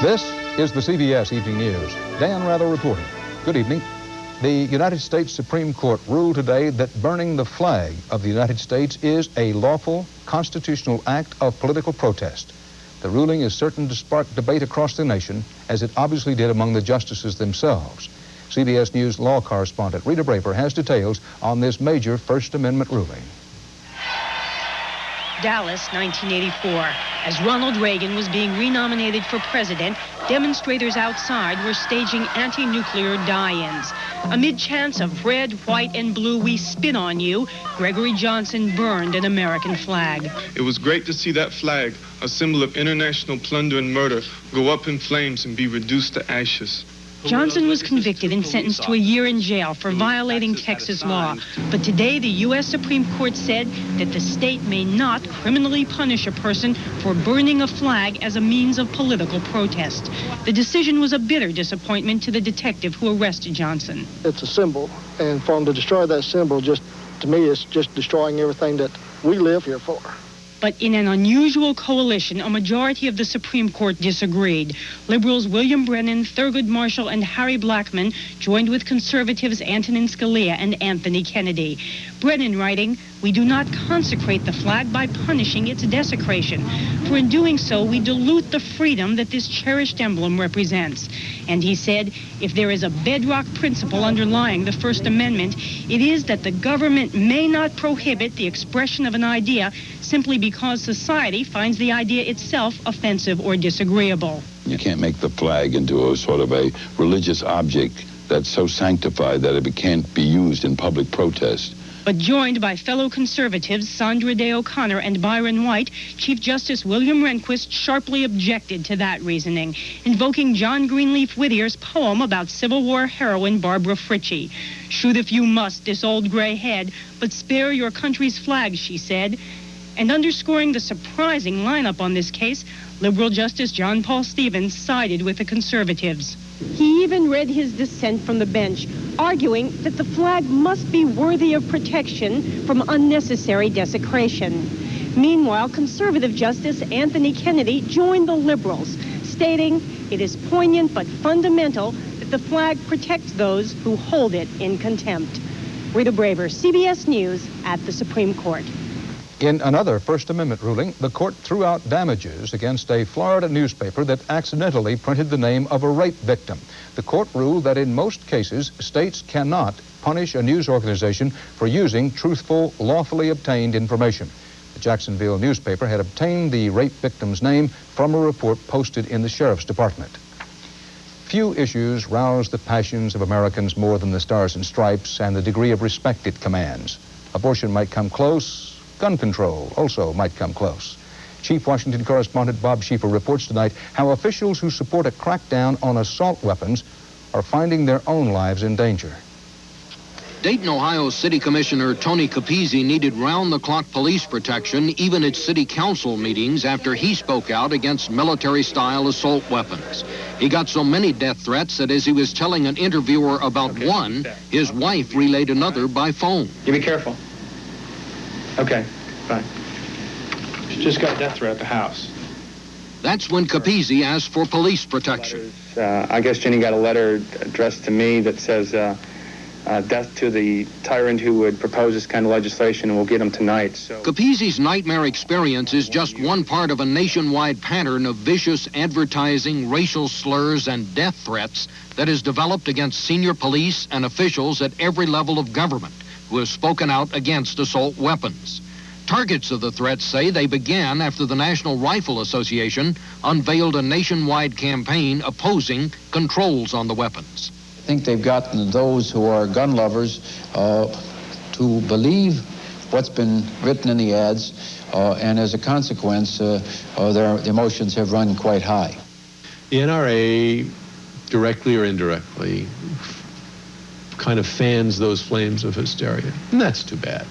This is the CBS Evening News. Dan Rather reporting. Good evening. The United States Supreme Court ruled today that burning the flag of the United States is a lawful constitutional act of political protest. The ruling is certain to spark debate across the nation, as it obviously did among the justices themselves. CBS News law correspondent Rita Braver has details on this major First Amendment ruling. Dallas, 1984. As Ronald Reagan was being renominated for president, demonstrators outside were staging anti-nuclear die-ins. Amid chants of red, white, and blue, we spit on you, Gregory Johnson burned an American flag. It was great to see that flag, a symbol of international plunder and murder, go up in flames and be reduced to ashes. Johnson was convicted and sentenced to a year in jail for violating Texas law. But today, the U.S. Supreme Court said that the state may not criminally punish a person for burning a flag as a means of political protest. The decision was a bitter disappointment to the detective who arrested Johnson. It's a symbol, and for them to destroy that symbol, to me, it's just destroying everything that we live here for. But in an unusual coalition, a majority of the Supreme Court disagreed. Liberals William Brennan, Thurgood Marshall, and Harry Blackmun joined with conservatives Antonin Scalia and Anthony Kennedy. Brennan writing, "We do not consecrate the flag by punishing its desecration, for in doing so we dilute the freedom that this cherished emblem represents." And he said, if there is a bedrock principle underlying the First Amendment, it is that the government may not prohibit the expression of an idea simply because society finds the idea itself offensive or disagreeable. You can't make the flag into a sort of a religious object that's so sanctified that it can't be used in public protest. But joined by fellow conservatives Sandra Day O'Connor and Byron White, Chief Justice William Rehnquist sharply objected to that reasoning, invoking John Greenleaf Whittier's poem about Civil War heroine Barbara Fritchie. "Shoot if you must this old gray head, but spare your country's flag," she said. And underscoring the surprising lineup on this case, liberal Justice John Paul Stevens sided with the conservatives. He even read his dissent from the bench, arguing that the flag must be worthy of protection from unnecessary desecration. Meanwhile, conservative Justice Anthony Kennedy joined the liberals, stating it is poignant but fundamental that the flag protects those who hold it in contempt. Rita Braver, CBS News at the Supreme Court. In another First Amendment ruling, the court threw out damages against a Florida newspaper that accidentally printed the name of a rape victim. The court ruled that in most cases, states cannot punish a news organization for using truthful, lawfully obtained information. The Jacksonville newspaper had obtained the rape victim's name from a report posted in the sheriff's department. Few issues rouse the passions of Americans more than the Stars and Stripes and the degree of respect it commands. Abortion might come close. Gun control also might come close. Chief Washington correspondent Bob Schieffer reports tonight how officials who support a crackdown on assault weapons are finding their own lives in danger. Dayton, Ohio City Commissioner Tony Capizzi needed round-the-clock police protection even at city council meetings after he spoke out against military-style assault weapons. He got so many death threats that as he was telling an interviewer about one, his wife relayed another by phone. You be careful. Okay, fine. She just got a death threat at the house. That's when Capizzi asked for police protection. I guess Jenny got a letter addressed to me that says, death to the tyrant who would propose this kind of legislation, and we'll get him tonight. So Capizzi's nightmare experience is just one part of a nationwide pattern of vicious advertising, racial slurs, and death threats that has developed against senior police and officials at every level of government who have spoken out against assault weapons. Targets of the threats say they began after the National Rifle Association unveiled a nationwide campaign opposing controls on the weapons. I think they've gotten those who are gun lovers to believe what's been written in the ads, and as a consequence, their emotions have run quite high. The NRA, directly or indirectly, kind of fans those flames of hysteria, and that's too bad.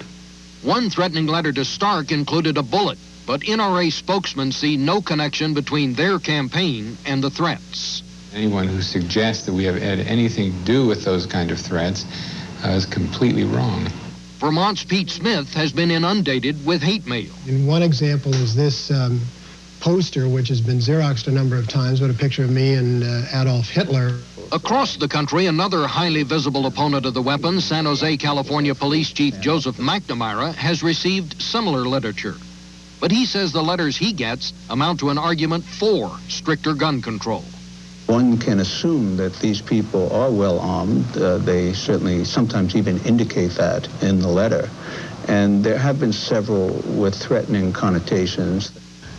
One threatening letter to Stark included a bullet, but NRA spokesmen see no connection between their campaign and the threats. Anyone who suggests that we have had anything to do with those kind of threats is completely wrong. Vermont's Pete Smith has been inundated with hate mail. And one example is this poster, which has been Xeroxed a number of times, with a picture of me and Adolf Hitler. Across the country, another highly visible opponent of the weapons, San Jose, California Police Chief Joseph McNamara, has received similar literature. But he says the letters he gets amount to an argument for stricter gun control. One can assume that these people are well armed. They certainly sometimes even indicate that in the letter. And there have been several with threatening connotations.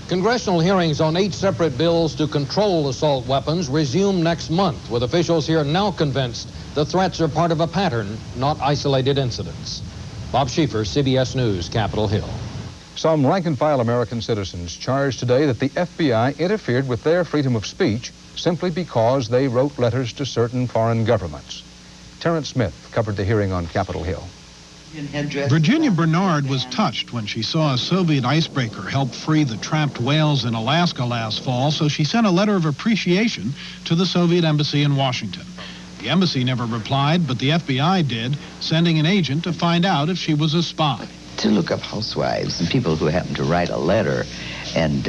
Congressional hearings on 8 separate bills to control assault weapons resume next month, with officials here now convinced the threats are part of a pattern, not isolated incidents. Bob Schieffer, CBS News, Capitol Hill. Some rank-and-file American citizens charged today that the FBI interfered with their freedom of speech simply because they wrote letters to certain foreign governments. Terrence Smith covered the hearing on Capitol Hill. Virginia Bernard was touched when she saw a Soviet icebreaker help free the trapped whales in Alaska last fall, so she sent a letter of appreciation to the Soviet embassy in Washington. The embassy never replied, but the FBI did, sending an agent to find out if she was a spy. To look up housewives and people who happen to write a letter and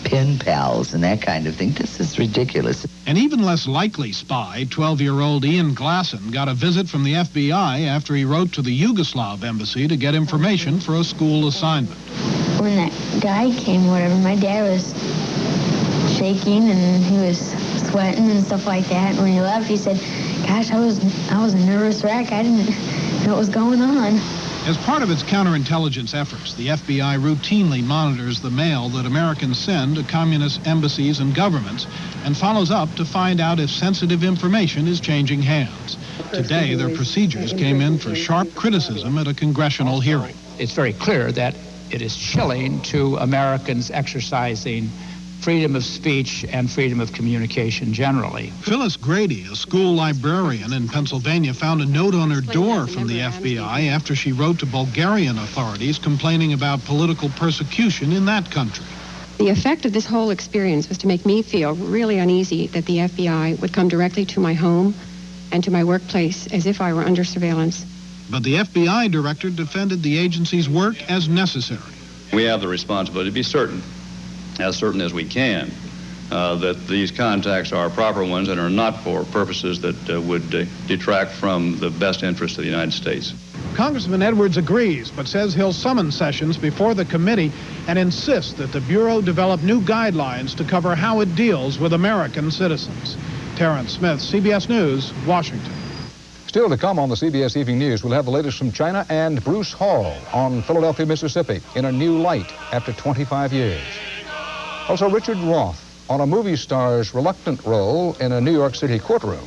pen pals and that kind of thing, this is ridiculous. An even less likely spy, 12-year-old Ian Glasson, got a visit from the FBI after he wrote to the Yugoslav embassy to get information for a school assignment. When that guy came, whatever, my dad was shaking and he was sweating and stuff like that. And when he left, he said, gosh, I was a nervous wreck. I didn't know what was going on. As part of its counterintelligence efforts, the FBI routinely monitors the mail that Americans send to communist embassies and governments and follows up to find out if sensitive information is changing hands. Today, their procedures came in for sharp criticism at a congressional hearing. It's very clear that it is chilling to Americans exercising freedom of speech and freedom of communication generally. Phyllis Grady, a school librarian in Pennsylvania, found a note on her door from the FBI after she wrote to Bulgarian authorities complaining about political persecution in that country. The effect of this whole experience was to make me feel really uneasy that the FBI would come directly to my home and to my workplace as if I were under surveillance. But the FBI director defended the agency's work as necessary. We have the responsibility to be certain as we can, that these contacts are proper ones and are not for purposes that would detract from the best interest of the United States. Congressman Edwards agrees, but says he'll summon Sessions before the committee and insist that the Bureau develop new guidelines to cover how it deals with American citizens. Terrence Smith, CBS News, Washington. Still to come on the CBS Evening News, we'll have the latest from China and Bruce Hall on Philadelphia, Mississippi in a new light after 25 years. Also, Richard Roth on a movie star's reluctant role in a New York City courtroom.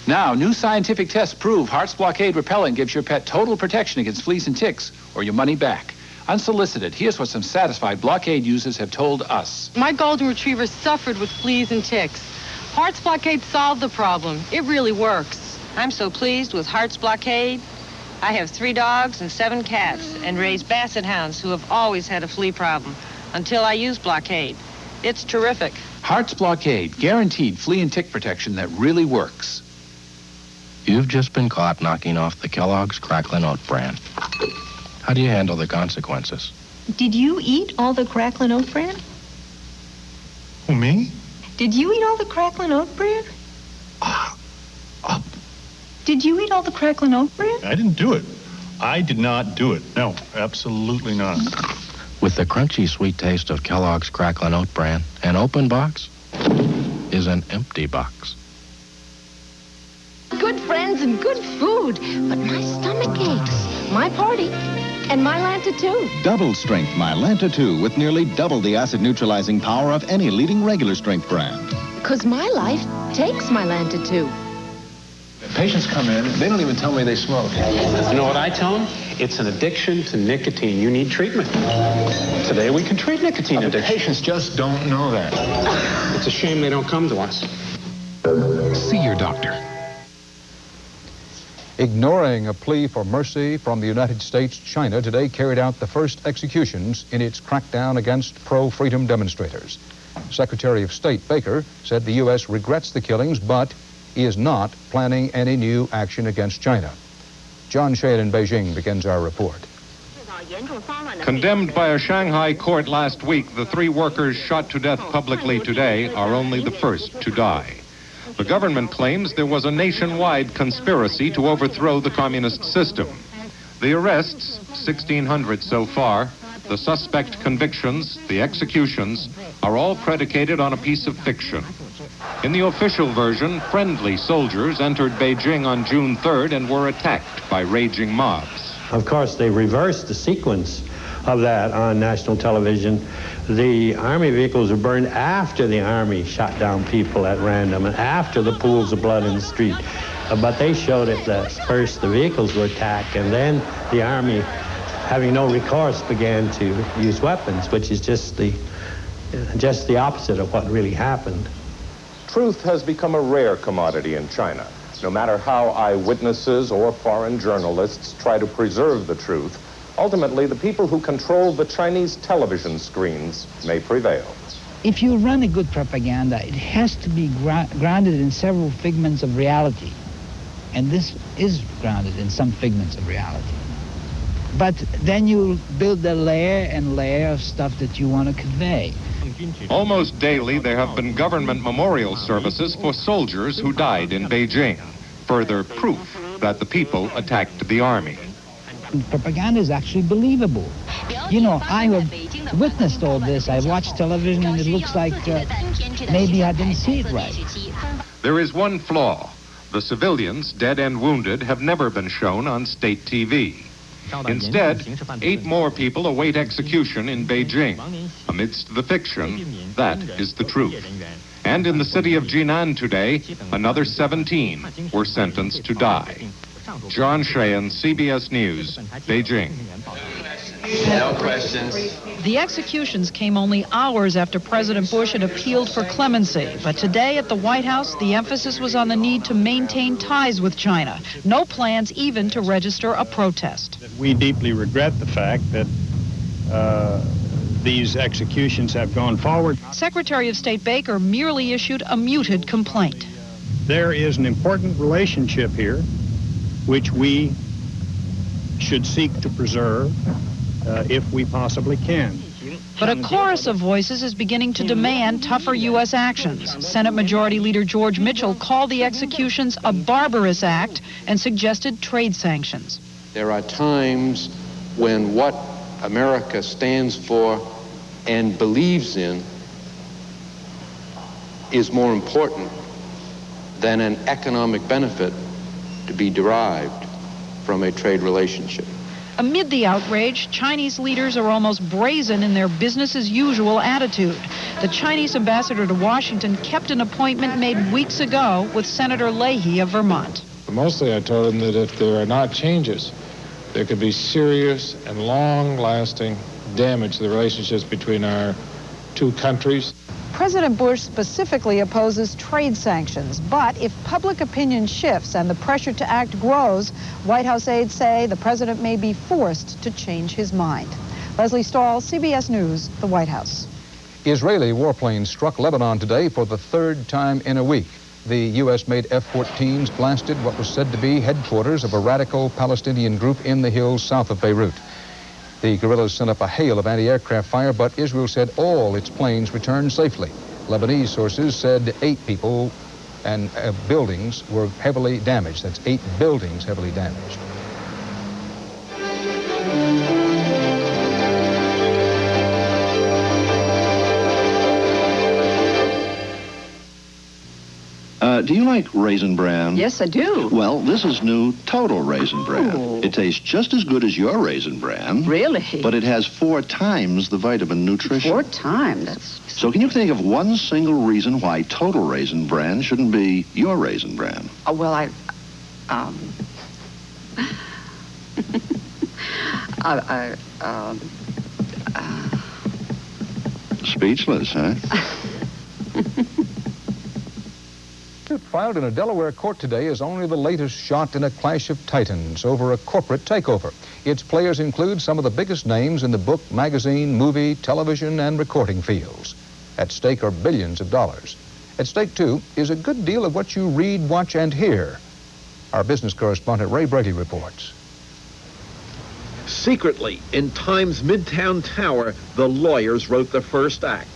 Now, new scientific tests prove Heart's Blockade Repellent gives your pet total protection against fleas and ticks, or your money back. Unsolicited, here's what some satisfied Blockade users have told us. My golden retriever suffered with fleas and ticks. Heart's Blockade solved the problem. It really works. I'm so pleased with Heart's Blockade. I have 3 dogs and 7 cats and raise basset hounds who have always had a flea problem until I use Blockade. It's terrific. Heart's Blockade, guaranteed flea and tick protection that really works. You've just been caught knocking off the Kellogg's Cracklin' Oat Bran. How do you handle the consequences? Did you eat all the Cracklin' Oat Bran? Who, me? Did you eat all the Cracklin' Oat Bran? Did you eat all the Cracklin' Oat Bran? I didn't do it. I did not do it. No, absolutely not. With the crunchy sweet taste of Kellogg's Cracklin' Oat Bran, an open box is an empty box. Good friends and good food, but my stomach aches. My party and my Lanta 2. Double strength Mylanta 2 with nearly double the acid neutralizing power of any leading regular strength brand. Because my life takes my Lanta 2. Patients come in, they don't even tell me they smoke. You know what I tell them? It's an addiction to nicotine. You need treatment. Today we can treat nicotine addiction. Patients just don't know that. It's a shame they don't come to us. See your doctor. Ignoring a plea for mercy from the United States, China today carried out the first executions in its crackdown against pro-freedom demonstrators. Secretary of State Baker said the U.S. regrets the killings, but is not planning any new action against China. John Shade in Beijing begins our report. Condemned by a Shanghai court last week, the 3 workers shot to death publicly today are only the first to die. The government claims there was a nationwide conspiracy to overthrow the communist system. The arrests, 1,600 so far, the suspect convictions, the executions, are all predicated on a piece of fiction. In the official version, friendly soldiers entered Beijing on June 3rd and were attacked by raging mobs. Of course, they reversed the sequence of that on national television. The army vehicles were burned after the army shot down people at random and after the pools of blood in the street. But they showed it that first the vehicles were attacked and then the army, having no recourse, began to use weapons, which is just the opposite of what really happened. Truth has become a rare commodity in China. No matter how eyewitnesses or foreign journalists try to preserve the truth, ultimately the people who control the Chinese television screens may prevail. If you run a good propaganda, it has to be grounded in several figments of reality. And this is grounded in some figments of reality. But then you build a layer and layer of stuff that you want to convey. Almost daily, there have been government memorial services for soldiers who died in Beijing. Further proof that the people attacked the army. Propaganda is actually believable. You know, I have witnessed all this. I watched television and it looks like maybe I didn't see it right. There is one flaw. The civilians, dead and wounded, have never been shown on state TV. Instead, 8 more people await execution in Beijing. Amidst the fiction, that is the truth. And in the city of Jinan today, another 17 were sentenced to die. John Sheehan, CBS News, Beijing. No questions. The executions came only hours after President Bush had appealed for clemency. But today at the White House, the emphasis was on the need to maintain ties with China. No plans even to register a protest. We deeply regret the fact that these executions have gone forward. Secretary of State Baker merely issued a muted complaint. There is an important relationship here which we should seek to preserve if we possibly can. But a chorus of voices is beginning to demand tougher U.S. actions. Senate Majority Leader George Mitchell called the executions a barbarous act and suggested trade sanctions. There are times when what America stands for and believes in is more important than an economic benefit to be derived from a trade relationship. Amid the outrage, Chinese leaders are almost brazen in their business-as-usual attitude. The Chinese ambassador to Washington kept an appointment made weeks ago with Senator Leahy of Vermont. Mostly I told him that if there are not changes, there could be serious and long-lasting damage to the relationships between our 2 countries. President Bush specifically opposes trade sanctions, but if public opinion shifts and the pressure to act grows, White House aides say the president may be forced to change his mind. Leslie Stahl, CBS News, the White House. Israeli warplanes struck Lebanon today for the 3rd time in a week. The U.S.-made F-14s blasted what was said to be headquarters of a radical Palestinian group in the hills south of Beirut. The guerrillas sent up a hail of anti-aircraft fire, but Israel said all its planes returned safely. Lebanese sources said 8 people and buildings were heavily damaged. That's 8 buildings heavily damaged. Do you like Raisin Bran? Yes, I do. Well, this is new Total Raisin Bran. It tastes just as good as your Raisin Bran. Really? But it has 4 times the vitamin nutrition. 4 times? That's... So can you think of one single reason why Total Raisin Bran shouldn't be your Raisin Bran? Well, Speechless, huh? Suit filed in a Delaware court today is only the latest shot in a clash of titans over a corporate takeover. Its players include some of the biggest names in the book, magazine, movie, television, and recording fields. At stake are billions of dollars. At stake, too, is a good deal of what you read, watch, and hear. Our business correspondent Ray Brady reports. Secretly, in Time's Midtown Tower, the lawyers wrote the first act.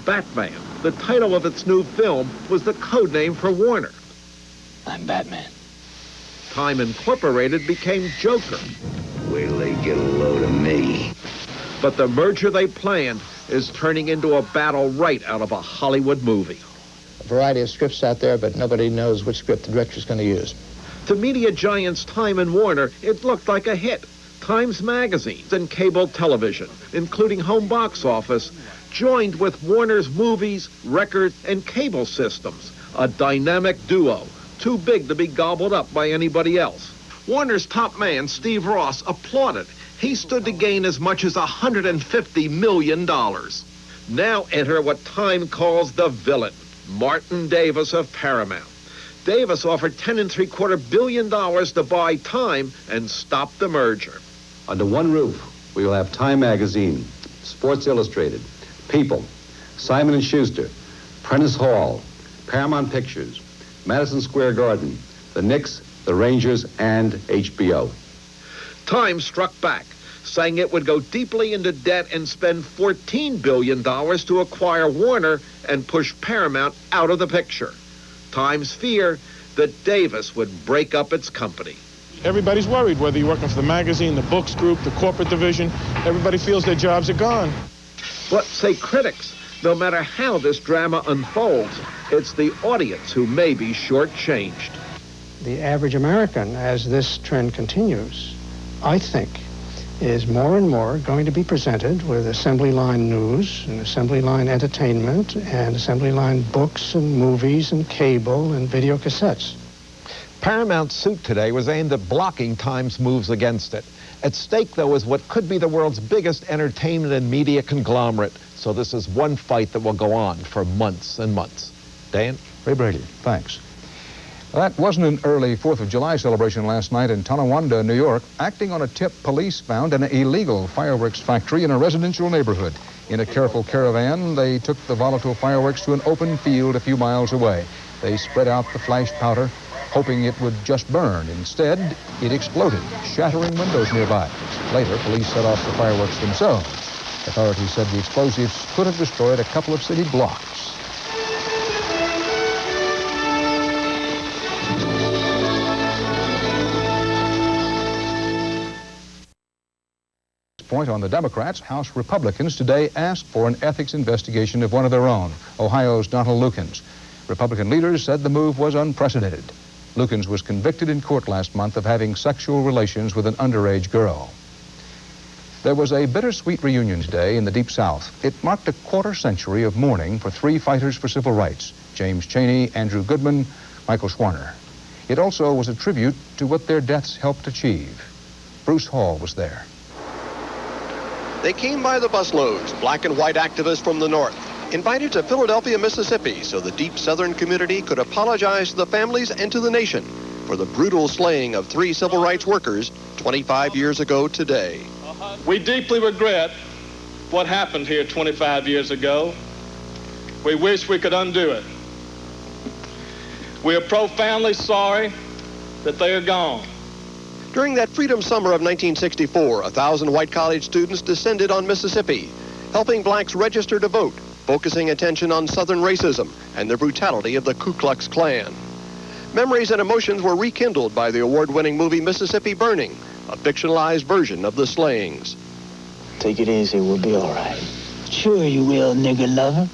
Batman, the title of its new film, was the code name for Warner. I'm Batman. Time Incorporated became Joker. Wait till they get a load of me. But the merger they planned is turning into a battle right out of a Hollywood movie. A variety of scripts out there, but nobody knows which script the director's going to use. To media giants Time and Warner, it looked like a hit. Times magazines and cable television, including home box office, joined with Warner's movies, record, and cable systems. A dynamic duo, too big to be gobbled up by anybody else. Warner's top man, Steve Ross, applauded. He stood to gain as much as $150 million. Now enter what Time calls the villain, Martin Davis of Paramount. Davis offered $10.75 billion to buy Time and stop the merger. Under one roof, we will have Time Magazine, Sports Illustrated, People, Simon & Schuster, Prentice Hall, Paramount Pictures, Madison Square Garden, the Knicks, the Rangers, and HBO. Time struck back, saying it would go deeply into debt and spend $14 billion to acquire Warner and push Paramount out of the picture. Time's fear that Davis would break up its company. Everybody's worried, whether you're working for the magazine, the books group, the corporate division. Everybody feels their jobs are gone. But, say critics, no matter how this drama unfolds, it's the audience who may be shortchanged. The average American, as this trend continues, I think, is more and more going to be presented with assembly line news and assembly line entertainment and assembly line books and movies and cable and video cassettes. Paramount's suit today was aimed at blocking Time's moves against it. At stake, though, is what could be the world's biggest entertainment and media conglomerate. So this is one fight that will go on for months and months. Dan? Ray Brady, thanks. That wasn't an early 4th of July celebration last night in Tonawanda, New York. Acting on a tip, police found an illegal fireworks factory in a residential neighborhood. In a careful caravan, they took the volatile fireworks to an open field a few miles away. They spread out the flash powder, hoping it would just burn. Instead, it exploded, shattering windows nearby. Later, police set off the fireworks themselves. Authorities said the explosives could have destroyed a couple of city blocks. Point on the Democrats, House Republicans today asked for an ethics investigation of one of their own, Ohio's Donald Lukens. Republican leaders said the move was unprecedented. Lukens was convicted in court last month of having sexual relations with an underage girl. There was a bittersweet reunion today in the Deep South. It marked a quarter century of mourning for three fighters for civil rights, James Chaney, Andrew Goodman, Michael Schwerner. It also was a tribute to what their deaths helped achieve. Bruce Hall was there. They came by the busloads, black and white activists from the north, invited to Philadelphia, Mississippi, so the deep southern community could apologize to the families and to the nation for the brutal slaying of three civil rights workers 25 years ago today. We deeply regret what happened here 25 years ago. We wish we could undo it. We are profoundly sorry that they are gone. During that Freedom Summer of 1964, 1,000 white college students descended on Mississippi, helping blacks register to vote, focusing attention on Southern racism and the brutality of the Ku Klux Klan. Memories and emotions were rekindled by the award-winning movie Mississippi Burning, a fictionalized version of the slayings. Take it easy, we'll be all right. Sure you will, nigger lover.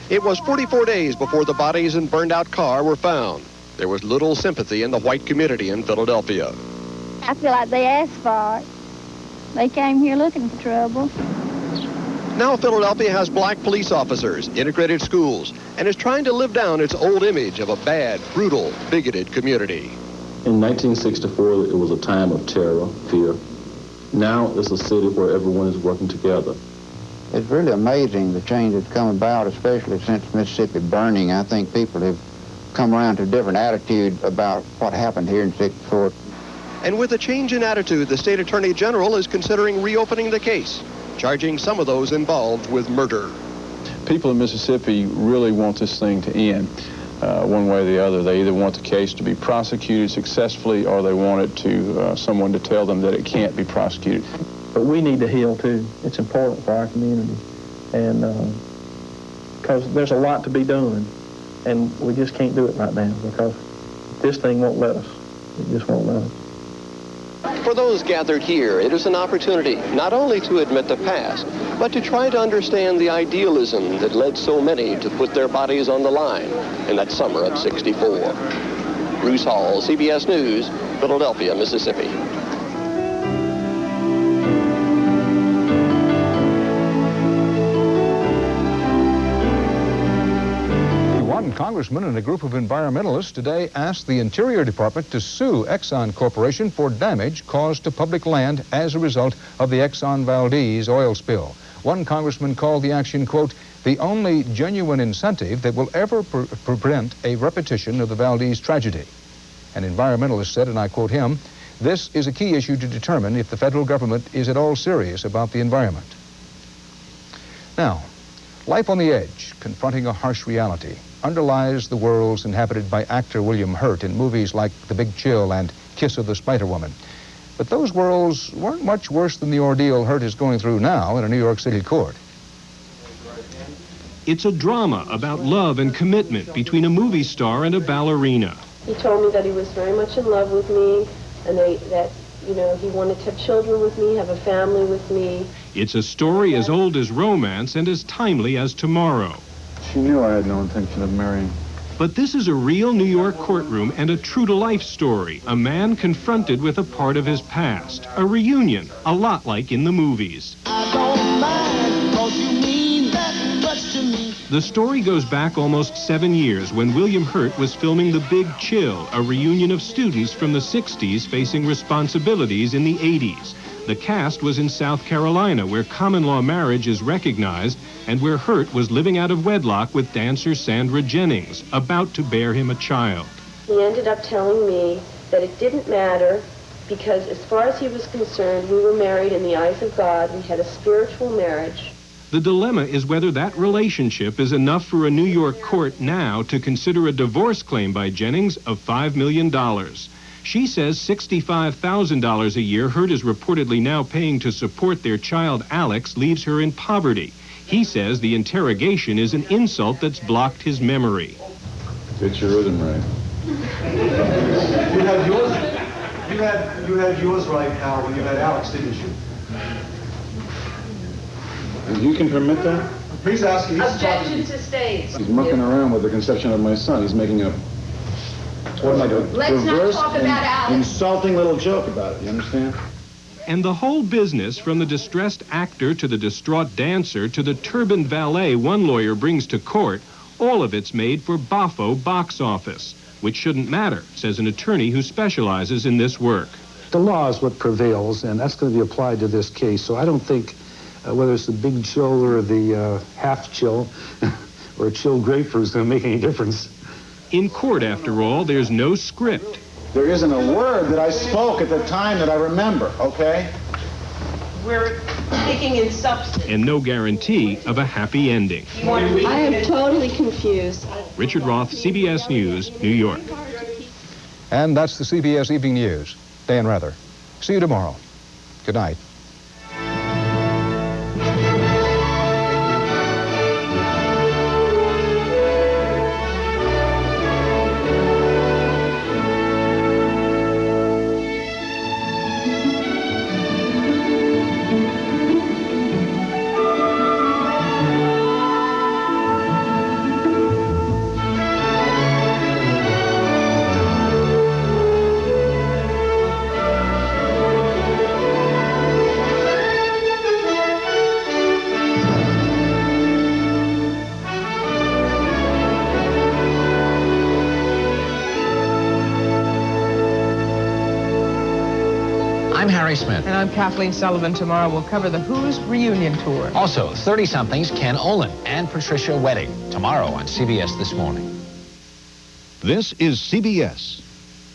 It was 44 days before the bodies and burned-out car were found. There was little sympathy in the white community in Philadelphia. I feel like they asked for it. They came here looking for trouble. Now Philadelphia has black police officers, integrated schools, and is trying to live down its old image of a bad, brutal, bigoted community. In 1964, it was a time of terror, fear. Now it's a city where everyone is working together. It's really amazing the change that's come about, especially since Mississippi Burning. I think people have come around to a different attitude about what happened here in 64. And with a change in attitude, the state attorney general is considering reopening the case, charging some of those involved with murder. People in Mississippi really want this thing to end. one way or the other. They either want the case to be prosecuted successfully or they want it to someone to tell them that it can't be prosecuted. But we need to heal too. It's important for our community, and because there's a lot to be done, and we just can't do it right now because this thing won't let us. It just won't let us. For those gathered here, it is an opportunity not only to admit the past, but to try to understand the idealism that led so many to put their bodies on the line in that summer of '64. Bruce Hall, CBS News, Philadelphia, Mississippi. One congressman and a group of environmentalists today asked the Interior Department to sue Exxon Corporation for damage caused to public land as a result of the Exxon Valdez oil spill. One congressman called the action, quote, the only genuine incentive that will ever prevent a repetition of the Valdez tragedy. An environmentalist said, and I quote him, this is a key issue to determine if the federal government is at all serious about the environment. Now, life on the edge, confronting a harsh reality, underlies the worlds inhabited by actor William Hurt in movies like The Big Chill and Kiss of the Spider-Woman. But those worlds weren't much worse than the ordeal Hurt is going through now in a New York City court. It's a drama about love and commitment between a movie star and a ballerina. He told me that he was very much in love with me and that he wanted to have children with me, have a family with me. It's a story as old as romance and as timely as tomorrow. She knew I had no intention of marrying. But this is a real New York courtroom and a true-to-life story. A man confronted with a part of his past. A reunion, a lot like in the movies. The story goes back almost 7 years when William Hurt was filming The Big Chill, a reunion of students from the 60s facing responsibilities in the 80s. The cast was in South Carolina, where common-law marriage is recognized, and where Hurt was living out of wedlock with dancer Sandra Jennings, about to bear him a child. He ended up telling me that it didn't matter because as far as he was concerned, we were married in the eyes of God. We had a spiritual marriage. The dilemma is whether that relationship is enough for a New York court now to consider a divorce claim by Jennings of $5 million. She says $65,000 a year Hurt is reportedly now paying to support their child Alex leaves her in poverty. He says the interrogation is an insult that's blocked his memory. Get your rhythm right. You had yours right, Hal, when you had Alex, didn't you? And you can permit that? He's asking. Objection to states. He's mucking around with the conception of my son. He's making a, what am I doing? Let's not talk about Alex. Insulting little joke about it, you understand? And the whole business, from the distressed actor to the distraught dancer to the turbaned valet one lawyer brings to court, all of it's made for Boffo box office, which shouldn't matter, says an attorney who specializes in this work. The law is what prevails, and that's going to be applied to this case, so I don't think whether it's the big chill or the half chill or a chill grapefruit is going to make any difference. In court, after all, there's no script. There isn't a word that I spoke at the time that I remember, okay? We're speaking in substance. And no guarantee of a happy ending. I am totally confused. Richard Roth, CBS News, New York. And that's the CBS Evening News. Dan Rather. See you tomorrow. Good night. I'm Harry Smith. And I'm Kathleen Sullivan. Tomorrow we'll cover the Who's reunion tour. Also, 30-somethings Ken Olin and Patricia Wedding. Tomorrow on CBS This Morning. This is CBS.